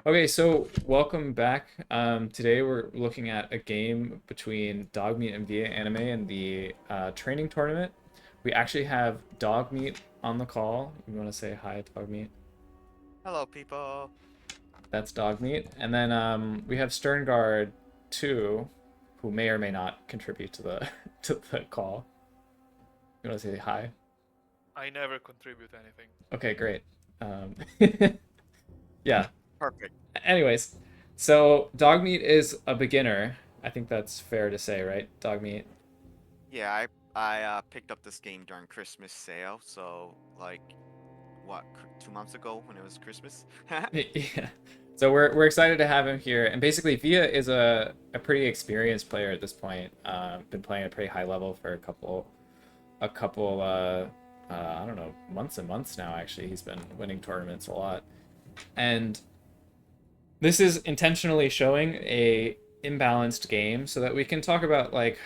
Okay, so welcome back. Today we're looking at a game between Dogmeet and Via Anime in the training tournament. We actually have Dogmeet on the call. You want to say hi, Dogmeet? Hello, people. That's Dogmeet. And then we have Sterngard 2, who may or may not contribute to the to the call. You want to say hi? I never contribute anything. Okay, great. Um, yeah. Perfect. Anyways, so Dogmeet is a beginner. I think that's fair to say, right? Dogmeet. Yeah, I picked up this game during Christmas sale, so like what, 2 months ago when it was Christmas. Yeah. So we're excited to have him here, and basically Via is a pretty experienced player at this point. Been playing at a pretty high level for a couple I don't know, months and months now. Actually, he's been winning tournaments a lot, and this is intentionally showing a imbalanced game so that we can talk about like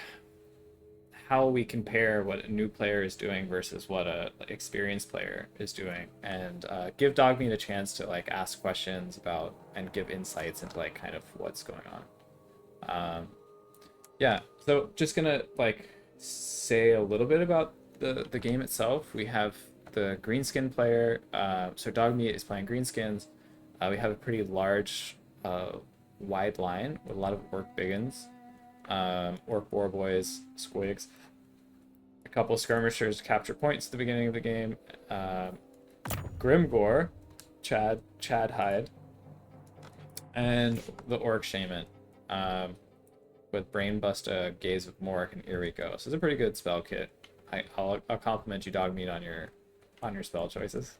how we compare what a new player is doing versus what a experienced player is doing, and give Dogmeat a chance to like ask questions about and give insights into like kind of what's going on. Yeah, so just gonna like say a little bit about the game itself. We have the Greenskin player. So Dogmeat is playing Greenskins. We have a pretty large, wide line with a lot of orc biggins, orc war boys, squigs, a couple skirmishers capture points at the beginning of the game. Grimgore, Chad Hyde, and the Orc Shaman, with Brainbuster, Gaze of Mork, and Iriko. So it's a pretty good spell kit. I'll compliment you, Dogmeat, on your spell choices.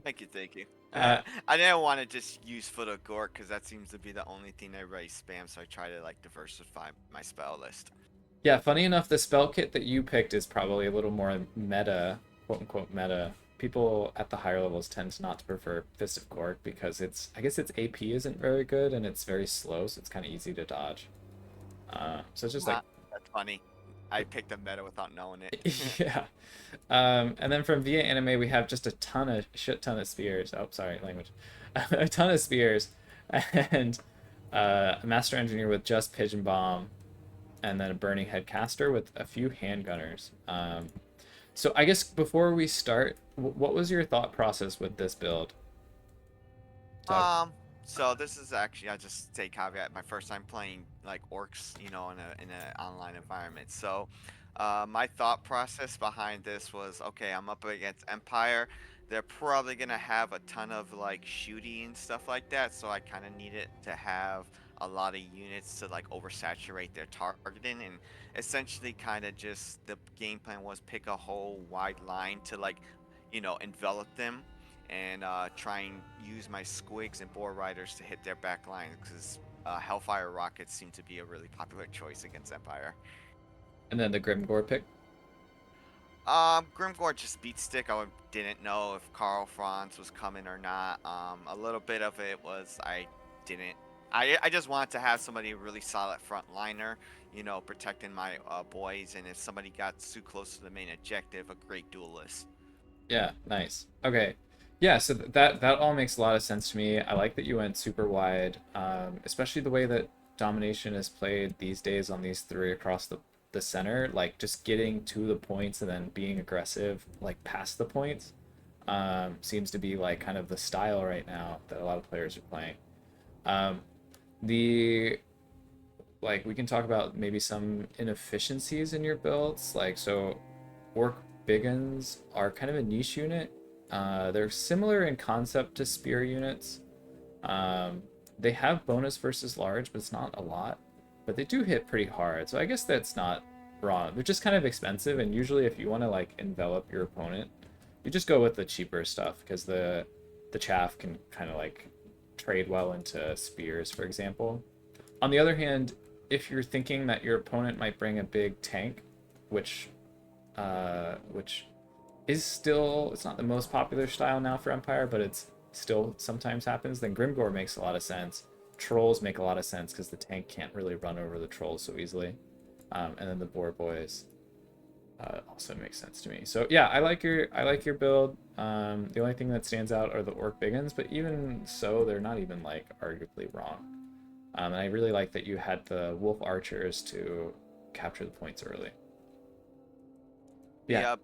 Thank you, thank you. Uh, I didn't want to just use Foot of Gork because that seems to be the only thing everybody spams, so I try to like diversify my spell list. yeah, funny enough, the spell kit that you picked is probably a little more meta, quote unquote meta. People at the higher levels tend to not to prefer Fist of Cork because I guess its AP isn't very good and it's very slow, so it's kind of easy to dodge. So it's just like, That's funny. I picked a meta without knowing it. yeah. And then from Via Anime, we have just shit ton of spears. Oh, sorry, language. A ton of spears, and a master engineer with just pigeon bomb, and then a burning head caster with a few handgunners. So I guess before we start, what was your thought process with this build, Doug? Um, so this is actually, I just say caveat, my first time playing like orcs, in a online environment. So, my thought process behind this was, okay, I'm up against Empire. They're probably gonna have a ton of like shooty and stuff like that. So I kind of needed to have a lot of units to like oversaturate their targeting, and essentially kind of just the game plan was pick a whole wide line to like, envelop them and try and use my squigs and boar riders to hit their back line because Hellfire rockets seem to be a really popular choice against Empire. And then the Grimgore pick. Grimgore just beat stick. Didn't know if Karl Franz was coming or not. A little bit of it was I didn't. I just wanted to have somebody really solid front liner, protecting my boys, and if somebody got too close to the main objective, a great duelist. Yeah, nice. Okay. Yeah, so that all makes a lot of sense to me. I like that you went super wide, especially the way that domination is played these days on these three across the center, like just getting to the points and then being aggressive, like past the points, seems to be like kind of the style right now that a lot of players are playing. Um, the like we can talk about maybe some inefficiencies in your builds, like so orc biggins are kind of a niche unit. They're similar in concept to spear units. um, they have bonus versus large, but it's not a lot, but they do hit pretty hard, so I guess that's not wrong. They're just kind of expensive, and usually if you want to like envelop your opponent, you just go with the cheaper stuff because the chaff can kind of like trade well into spears, for example. On the other hand, if you're thinking that your opponent might bring a big tank, which which is still, it's not the most popular style now for Empire, but it's still sometimes happens, then Grimgore makes a lot of sense. Trolls make a lot of sense because the tank can't really run over the trolls so easily. And then the boar boys. Also makes sense to me. So yeah, I like your build. The only thing that stands out are the orc biggins, but even so, they're not even like arguably wrong. And I really like that you had the wolf archers to capture the points early. The Yeah,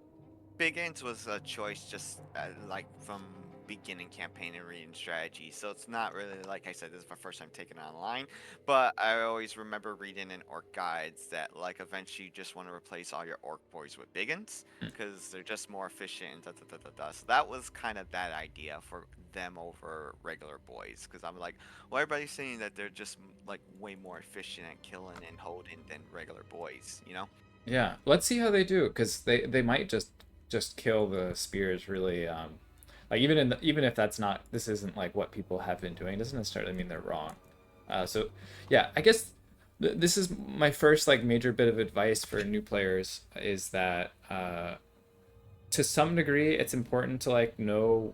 Big Ends was a choice just like from beginning campaign and reading strategy. So it's not really like I said, this is my first time taking it online. But I always remember reading in orc guides that like eventually you just want to replace all your orc boys with biggins because they're just more efficient and da da da da da. So that was kind of that idea for them over regular boys. Because I'm like, well, everybody's saying that they're just like way more efficient at killing and holding than regular boys, you know? yeah. Let's see how they do because they might just kill the spears really. Like even if that's not this isn't like what people have been doing, doesn't necessarily mean they're wrong. So yeah, I guess this is my first like major bit of advice for new players is that to some degree it's important to like know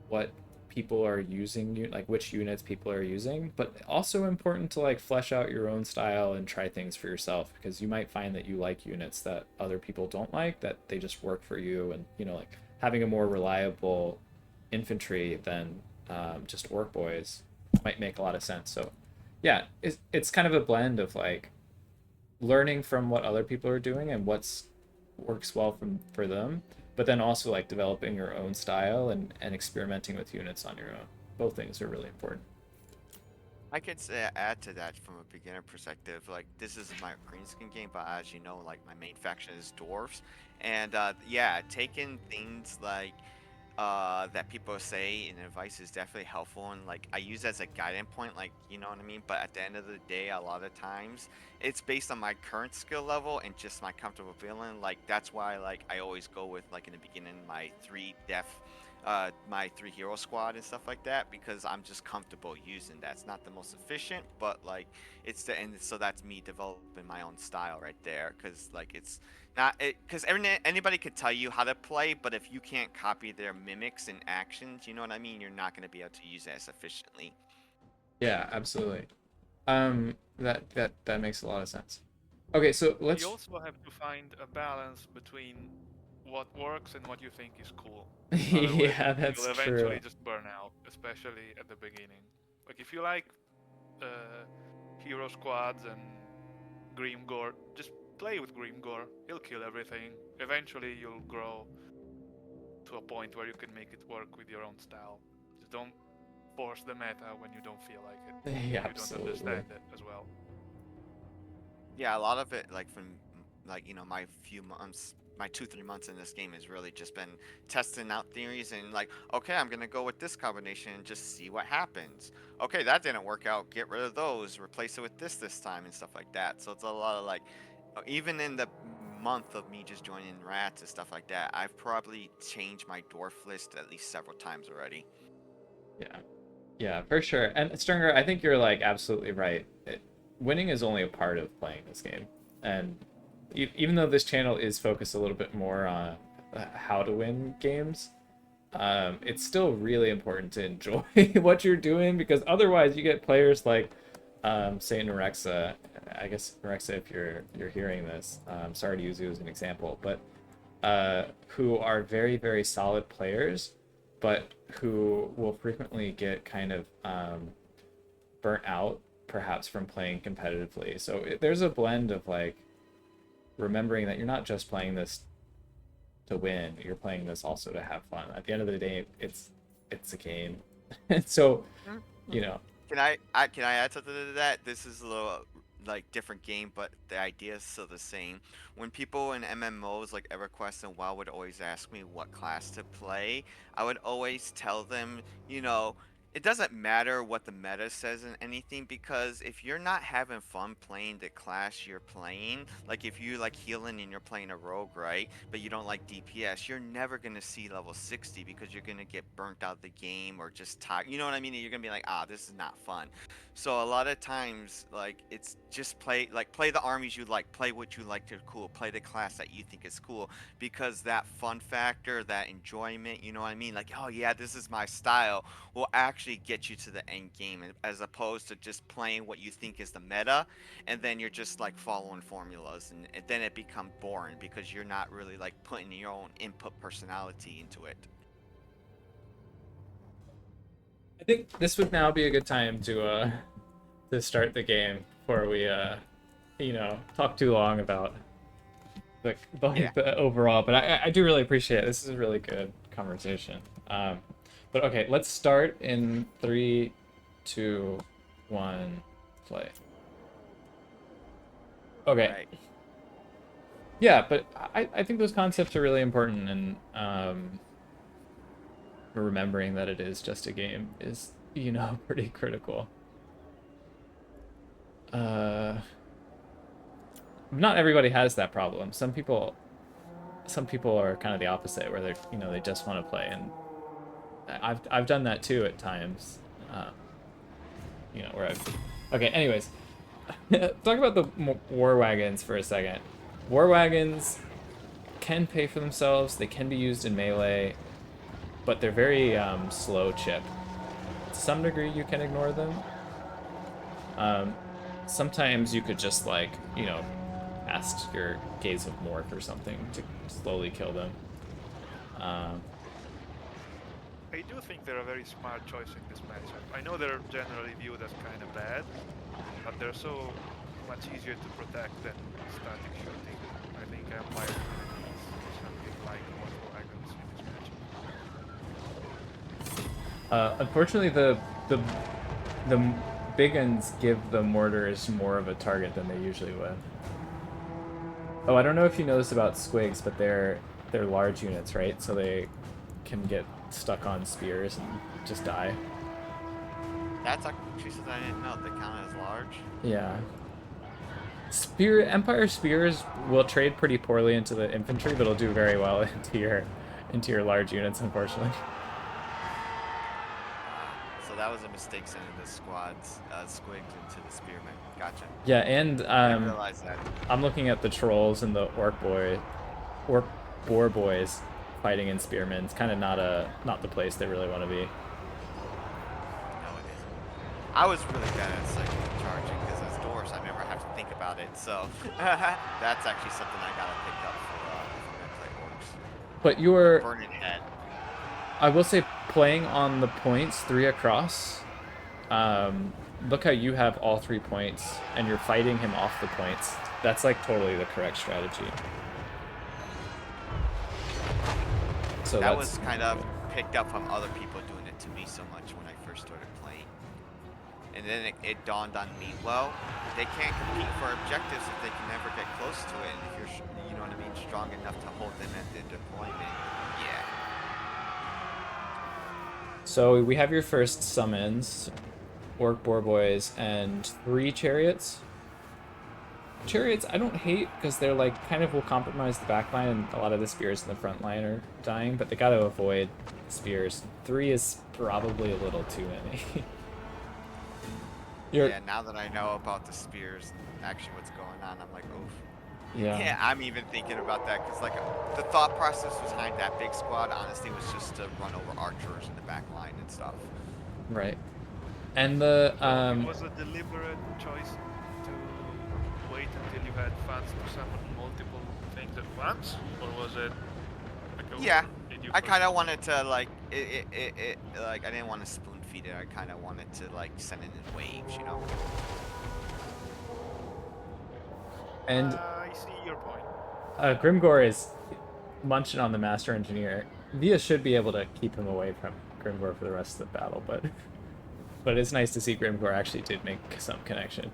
what people are using, like which units people are using, but also important to like flesh out your own style and try things for yourself because you might find that you like units that other people don't like, that they just work for you. And like having a more reliable infantry than just orc boys might make a lot of sense. So yeah, it's kind of a blend of like learning from what other people are doing and what's works well for them, but then also like developing your own style and experimenting with units on your own. Both things are really important. I could say add to that from a beginner perspective. Like this is my Greenskin game, but as you know, like my main faction is dwarves, and yeah, taking things like that people say and advice is definitely helpful, and like I use it as a guiding point, like you know what I mean. But at the end of the day, a lot of times it's based on my current skill level and just my comfortable feeling. Like that's why like I always go with like in the beginning my three def my three hero squad and stuff like that because I'm just comfortable using that. It's not the most efficient, but like it's the and so that's me developing my own style right there because like it's not it because anybody could tell you how to play, but if you can't copy their mimics and actions, you know what I mean, you're not going to be able to use it as efficiently. Yeah, absolutely. That makes a lot of sense. Okay, so You let's also have to find a balance between what works and what you think is cool. Otherwise, yeah, that's you'll true. eventually just burn out, especially at the beginning. Like if you like uh, hero squads and Grimgore, just play with Grimgore. He'll kill everything. Eventually, you'll grow to a point where you can make it work with your own style. Just don't force the meta when you don't feel like it, Yeah, or you don't absolutely. understand it as well. Yeah, a lot of it, like from like you know my few months, my 2 3 months in this game has really just been testing out theories and like, okay, I'm gonna go with this combination and just see what happens. Okay, that didn't work out. Get rid of those, replace it with this time and stuff like that. So it's a lot of like, even in the month of me just joining rats and stuff like that, I've probably changed my dwarf list at least several times already. Yeah. Yeah, for sure. And Stringer, I think you're like absolutely right. Winning is only a part of playing this game. And even though this channel is focused a little bit more on how to win games, it's still really important to enjoy what you're doing because otherwise you get players like, say Nerexa. I guess Nerexa, if you're hearing this, sorry to use you as an example, but who are very very solid players, but who will frequently get kind of burnt out perhaps from playing competitively. So there's a blend of like remembering that you're not just playing this to win, you're playing this also to have fun. At the end of the day, it's a game. And so, you know, Can I add something to that? This is a little like different game, but the idea is still the same. When people in MMOs like EverQuest and WoW would always ask me what class to play, I would always tell them, you know, it doesn't matter what the meta says and anything because if you're not having fun playing the class you're playing, like if you like healing and you're playing a rogue, right? But you don't like DPS, you're never gonna see level 60 because you're gonna get burnt out the game or just tired. You know what I mean? You're gonna be like, ah, this is not fun. So a lot of times, like it's just play the armies you like, play what you like to cool, play the class that you think is cool, because that fun factor, that enjoyment, you know what I mean? Like, oh yeah, this is my style, will actually actually get you to the end game, as opposed to just playing what you think is the meta, and then you're just like following formulas, and then it becomes boring because you're not really like putting your own input personality into it. I think this would now be a good time to start the game before we talk too long about Yeah. the overall. But I do really appreciate it. This is a really good conversation. But okay, let's start in 3, 2, 1, play. Okay. Right. Yeah, but I think those concepts are really important, and remembering that it is just a game is, pretty critical. Not everybody has that problem. Some people are kind of the opposite, where they just want to play, and I've done that too at times. Where I've okay. Anyways, talk about the war wagons for a second. War wagons can pay for themselves. They can be used in melee, but they're very slow chip. To some degree, you can ignore them. Sometimes you could just cast your Gaze of Morph or something to slowly kill them. I do think they're a very smart choice in this matchup. I know they're generally viewed as kind of bad, but they're so much easier to protect than static shooting. I think Empire needs something like Morpho Wagons in this matchup. Unfortunately, the big uns give the mortars more of a target than they usually would. Oh, I don't know if you know this about squigs, but they're large units, right? So they can get stuck on spears and just die. That's actually something I didn't know. They count as large. Yeah. Empire spears will trade pretty poorly into the infantry, but it'll do very well into your large units, unfortunately. So that was a mistake sending the squads, squigs into the spearmen. Gotcha. Yeah, and I realized that. I'm looking at the trolls and the orc boar boys fighting in spearmen. It's kind of not the place they really want to be. No, it isn't. I was really bad at cycling charging because as doors, I never have to think about it. So that's actually something I gotta pick up for when I play orcs. But you're Burning head. I will say, playing on the points 3 across, look how you have all 3 points, and you're fighting him off the points. That's like totally the correct strategy. So that was kind of picked up from other people doing it to me so much when I first started playing. And then it dawned on me, well, they can't compete for objectives if they can never get close to it. And if you're, strong enough to hold them at the deployment, yeah. So we have your first summons, Orc Boar Boys, and 3 chariots. Chariots I don't hate because they're kind of will compromise the back line, and a lot of the spears in the front line are dying, but they gotta avoid spears. 3 is probably a little too many. Yeah, now that I know about the spears and actually what's going on, I'm like, oof. Yeah, I'm even thinking about that because the thought process behind that big squad honestly was just to run over archers in the back line and stuff. Right. And the It was a deliberate choice to wait until you had funds to summon multiple things at once, or was it? Yeah, I kind of wanted to I didn't want to spoon feed it. I kind of wanted to send it in waves, And I see your point. Grimgor is munching on the Master Engineer. Via should be able to keep him away from Grimgor for the rest of the battle, but it's nice to see Grimgor actually did make some connection.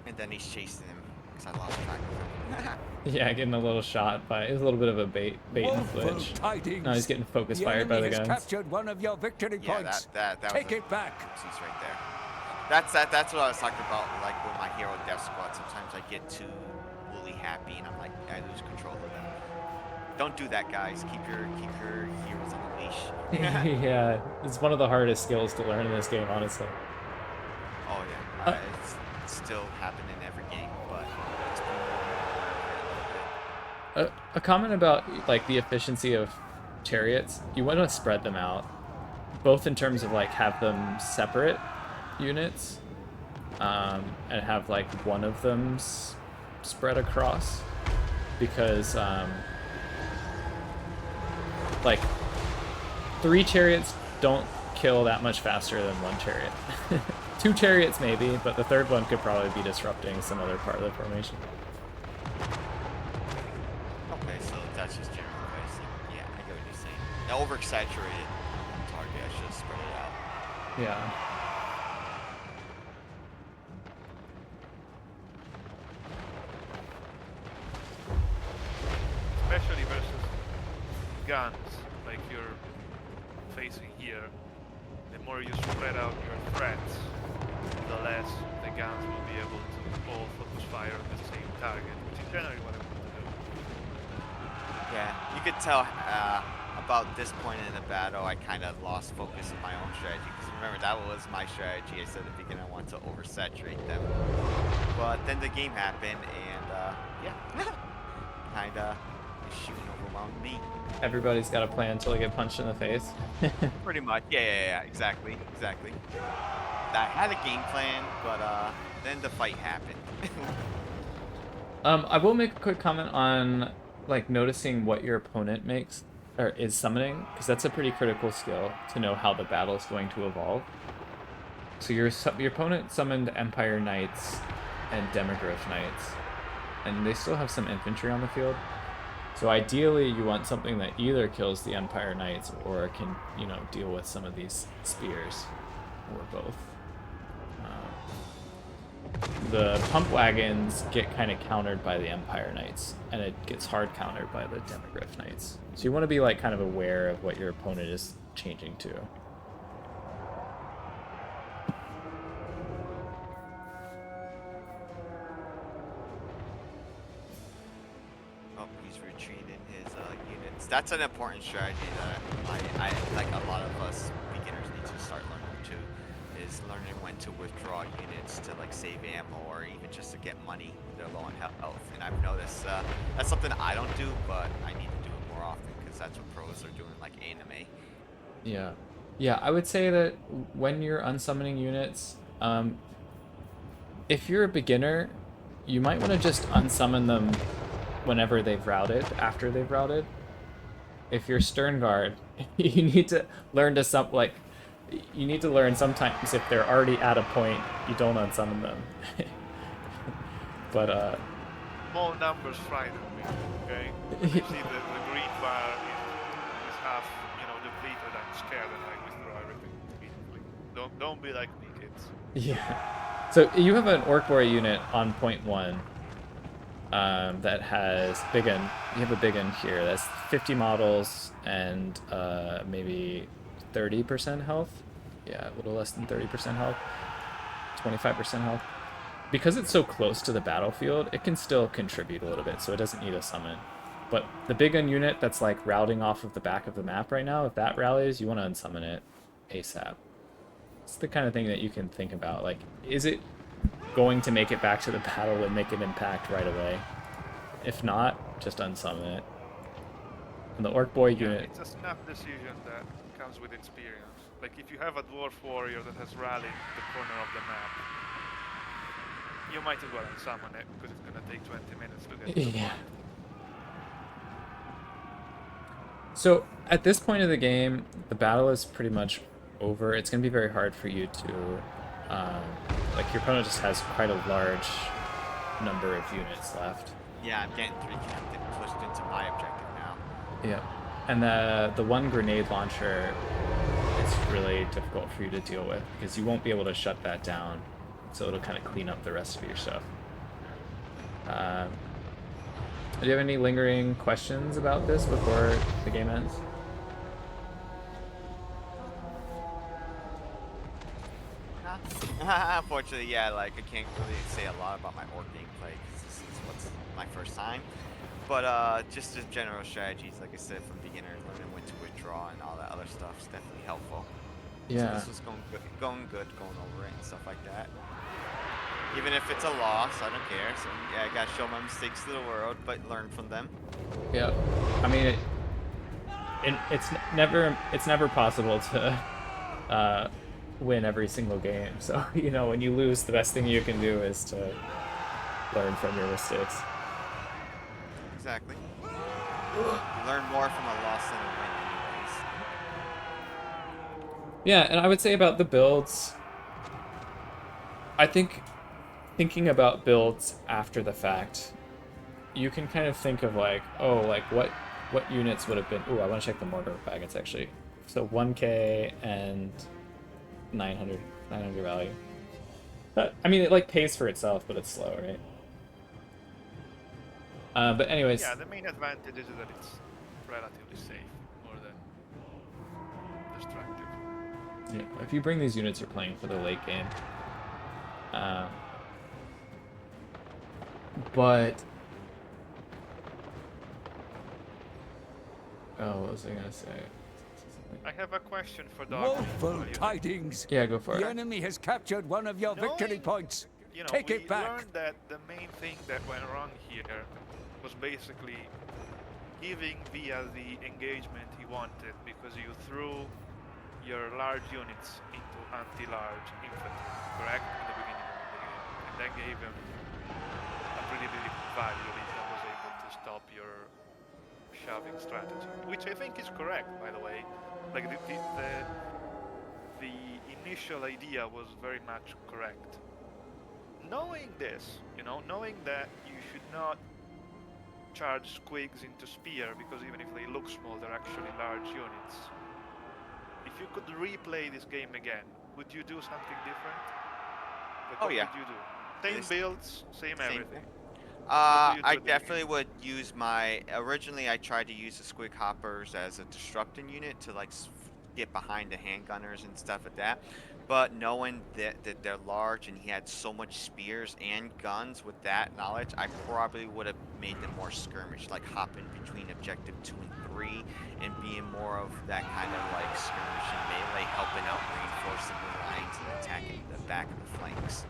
And then he's chasing him because I lost track of him. Yeah, getting a little shot by it was a little bit of a bait and switch. No, he's getting focus fired by the guns. Captured one of your victory points. That Take was it back. He's right there. That's what I was talking about, with my hero death squad. Sometimes I get too woolly happy, and I lose control of them. Don't do that, guys. Keep your heroes on the leash. Yeah, it's one of the hardest skills to learn in this game, honestly. Oh yeah, it's still happening in every game, but it's a comment about the efficiency of chariots. You want to spread them out. both in terms of like have them separate units, and have like one of them spread across, because like 3 chariots don't kill that much faster than 1 chariot. 2 chariots maybe, but the third one could probably be disrupting some other part of the formation. Okay, so that's just general advice. Yeah, I get what you're saying. Now, oversaturated target, I should have spread it out. Yeah. Especially versus guns, like you're facing here. The more you spread out your threats, the less the guns will be able to all focus fire on the same target, which is generally what I want to do. Yeah, you could tell about this point in the battle, I kind of lost focus in my own strategy. Because remember, that was my strategy. I said at the beginning I wanted to oversaturate them. But then the game happened, and yeah, kind of shooting overwhelmed me. Everybody's got a plan until they get punched in the face. Pretty much. Yeah, exactly. I had a game plan, but then the fight happened. I will make a quick comment on like noticing what your opponent makes or is summoning, because that's a pretty critical skill to know how the battle is going to evolve. So your opponent summoned Empire Knights and Demograph Knights, and they still have some infantry on the field. So ideally, you want something that either kills the Empire Knights or can, you know, deal with some of these spears, or both. The pump wagons get kind of countered by the Empire Knights, and it gets hard countered by the Demogryph Knights. So you want to be like kind of aware of what your opponent is changing to. Oh, he's retreating his units. That's an important strategy that I like a lot of us beginners need to start learning too. Is learning when to withdraw units to like save ammo or even just to get money when they're low on health. And I've noticed that's something I don't do, but I need to do it more often because that's what pros are doing, like anime. Yeah, I would say that when you're unsummoning units, if you're a beginner, you might want to just unsummon them whenever they've routed, after they've routed. If you're Stern Guard, you need to learn to you need to learn sometimes if they're already at a point, you don't unsummon them. But More numbers frighten me, okay? You see the green bar is half, depleted. I'm scared and I withdraw everything immediately. Don't be like me, kids. yeah. So you have an Orc Boy unit on point 1 that has big un. You have a big un here. That's 50 models and maybe 30% health. Yeah, a little less than 30% health. 25% health. Because it's so close to the battlefield, it can still contribute a little bit, so it doesn't need a summon. But the big gun unit that's like routing off of the back of the map right now, if that rallies, you want to unsummon it ASAP. It's the kind of thing that you can think about. Like, is it going to make it back to the battle and make an impact right away? If not, just unsummon it. And the Orc Boy unit... It's a snap decision that comes with experience. Like, if you have a Dwarf Warrior that has rallied the corner of the map, you might as well unsummon it, because it's gonna take 20 minutes to get to the point. So, at this point of the game, the battle is pretty much over. It's gonna be very hard for you to... like, your opponent just has quite a large number of units left. Yeah, I'm getting 3 captain pushed into my objective now. Yeah. And the one grenade launcher is really difficult for you to deal with because you won't be able to shut that down, so it'll kind of clean up the rest of your stuff. Do you have any lingering questions about this before the game ends? Unfortunately, yeah, like I can't really say a lot about my orc gameplay because this is what's my first time. But just the general strategies, like I said, from beginner, learning when to withdraw and all that other stuff is definitely helpful. Yeah. So this was going good, going over it and stuff like that. Even if it's a loss, I don't care. So yeah, I gotta show my mistakes to the world, but learn from them. Yeah. I mean, it's never possible to win every single game. So, you know, when you lose, the best thing you can do is to learn from your mistakes. Exactly. You learn more from a loss than a win, anyways. Yeah, and I would say about the builds, I think thinking about builds after the fact, you can kind of think of like, oh, like what units would have been. Ooh, I want to check the mortar wagons actually. So 1K and 900 value. I mean, it like pays for itself, but it's slow, right? But anyways, Yeah, the main advantage is that it's relatively safe more than destructive. yeah, if you bring these units, you're playing for the late game. But oh, what was I gonna say? I have a question for Dogmeet. Woeful tidings. Yeah, go for The it. enemy has captured one of your victory Knowing- points. You know, Take we it back. learned that the main thing that went wrong here was basically giving Via the engagement he wanted because you threw your large units into anti-large infantry, correct? In the beginning of the game. And that gave him a pretty big value that was able to stop your shoving strategy, which I think is correct, by the way. Like the initial idea was very much correct. Knowing this, you know, knowing that you should not charge squigs into spear because even if they look small, they're actually large units. If you could replay this game again, would you do something different? Like, what would you do? Same builds, same everything. I definitely would use my. Originally, I tried to use the squig hoppers as a destructing unit to like get behind the handgunners and stuff like that. But knowing that they're large and he had so much spears and guns, with that knowledge, I probably would have made them more skirmish, like hopping between objective 2 and 3, and being more of that kind of like skirmishing melee, helping out reinforcing the lines and attacking the back of the flanks,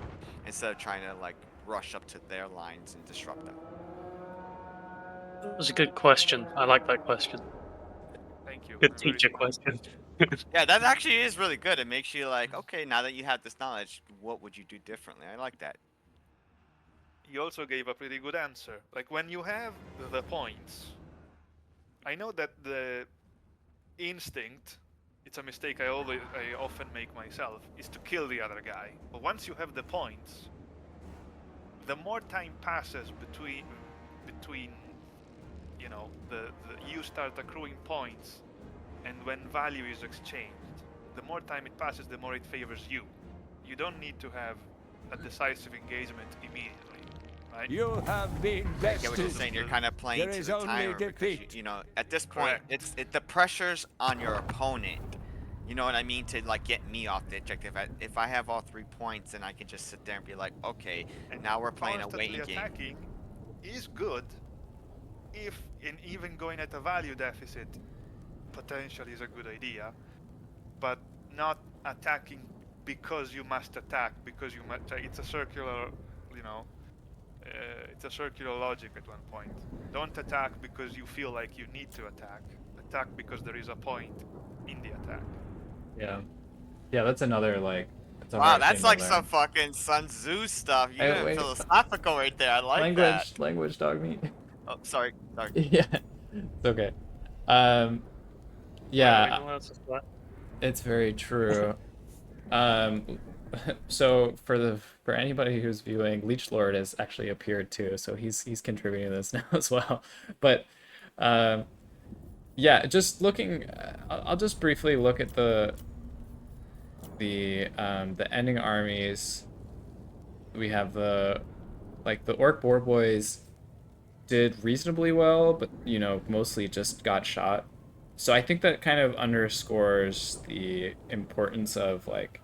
instead of trying to like rush up to their lines and disrupt them. That was a good question. I like that question. Thank you. Good I'm very teacher humble. question. Yeah, that actually is really good. It makes you like, okay, now that you have this knowledge, what would you do differently? I like that. You also gave a pretty good answer. Like when you have the points, I know that the instinct, it's a mistake I often make myself, is to kill the other guy. But once you have the points, the more time passes between you know you start accruing points and when value is exchanged, the more time it passes, the more it favors you. You don't need to have a decisive engagement immediately, right? You have been I get what you're bested. saying. You're kind of playing There to is the only timer because defeat. you know at this point Correct. the pressure's on your opponent. You know what I mean? To like get me off the objective. If I have all 3 points, then I can just sit there and be like, okay, And now we're playing a constantly waiting game. attacking is good if in even going at a value deficit potentially is a good idea, but not attacking because you must attack because you must. It's a circular, you know, it's a circular logic at one point. Don't attack because you feel like you need to attack. Attack because there is a point in the attack. Yeah, yeah, that's another like. It's a Wow, hard that's thing to like learn. some fucking Sun Tzu stuff. You Hey, went wait. philosophical right there. I like that. Language, Dogmeet. Oh, sorry. Yeah, it's okay. Yeah, it's very true. So for anybody who's viewing, Leech Lord has actually appeared too, so he's contributing to this now as well. But yeah, just looking, I'll just briefly look at the ending armies. We have the Orc Boar Boys did reasonably well, but you know, mostly just got shot. So I think that kind of underscores the importance of like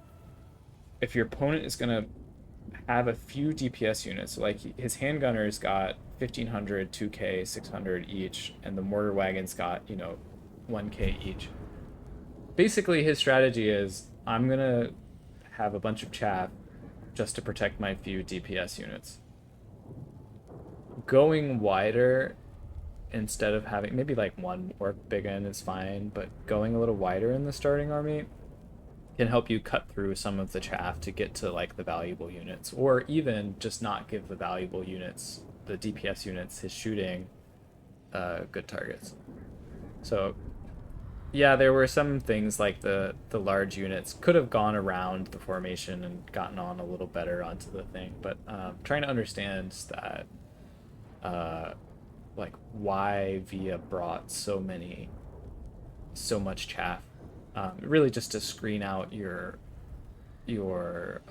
if your opponent is gonna have a few DPS units, so like his handgunners got 1500, 2K, 600 each, and the mortar wagons got, you know, 1K each. Basically, his strategy is I'm gonna have a bunch of chaff just to protect my few DPS units. Going wider instead of having maybe like one orc big end is fine, but going a little wider in the starting army can help you cut through some of the chaff to get to like the valuable units, or even just not give the valuable units, the DPS units, his shooting good targets. So yeah, there were some things like the large units could have gone around the formation and gotten on a little better onto the thing, but trying to understand that like why Via brought so much chaff, really just to screen out your your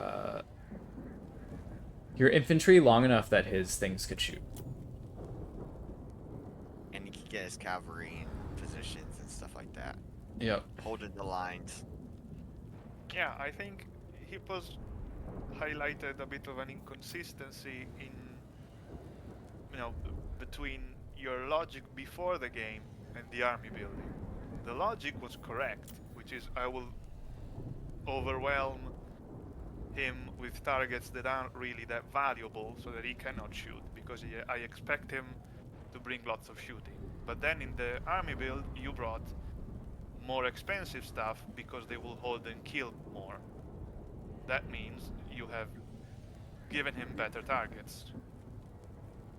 infantry long enough that his things could shoot. And he could get his cavalry in positions and stuff like that, Yep. holding the lines. Yeah, I think Hippos highlighted a bit of an inconsistency in, between your logic before the game and the army building. The logic was correct, which is I will overwhelm him with targets that aren't really that valuable so that he cannot shoot, because I expect him to bring lots of shooting. But then in the army build, you brought more expensive stuff because they will hold and kill more. That means you have given him better targets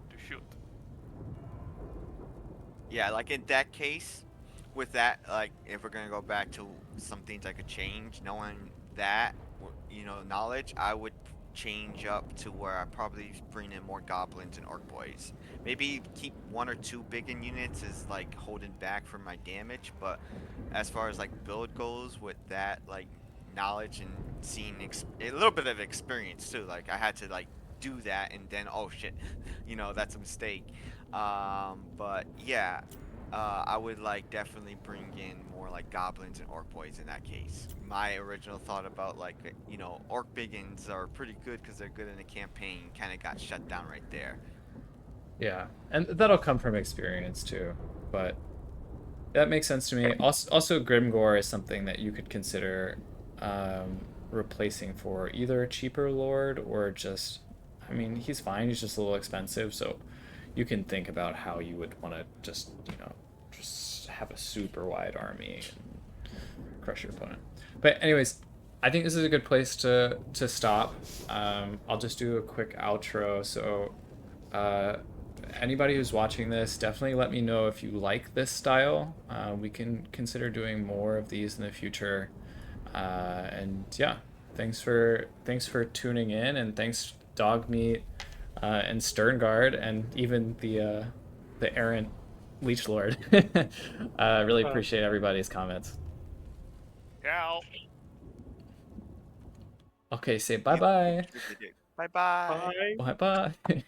to shoot. Yeah, like in that case, with that, like if we're gonna go back to some things I could change, knowing that, knowledge, I would change up to where I probably bring in more goblins and orc boys. Maybe keep one or two big in units as like holding back for my damage, but as far as like build goes with that like knowledge and seeing a little bit of experience too, like I had to like do that and then oh shit, that's a mistake. But yeah, I would like definitely bring in more like goblins and orc boys in that case. My original thought about like orc biggins are pretty good because they're good in the campaign kind of got shut down right there. Yeah, and that'll come from experience too, but that makes sense to me. Also Grimgore is something that you could consider replacing for either a cheaper lord or just, I mean, he's fine, he's just a little expensive, so you can think about how you would want to just, just have a super wide army and crush your opponent. But anyways, I think this is a good place to stop. I'll just do a quick outro. So anybody who's watching this, definitely let me know if you like this style. We can consider doing more of these in the future. And yeah, thanks for tuning in, and thanks Dogmeet and Sternguard, and even the errant Leech Lord. Really appreciate everybody's comments. Yeah. Okay, say bye bye. Bye bye. Bye. Bye bye.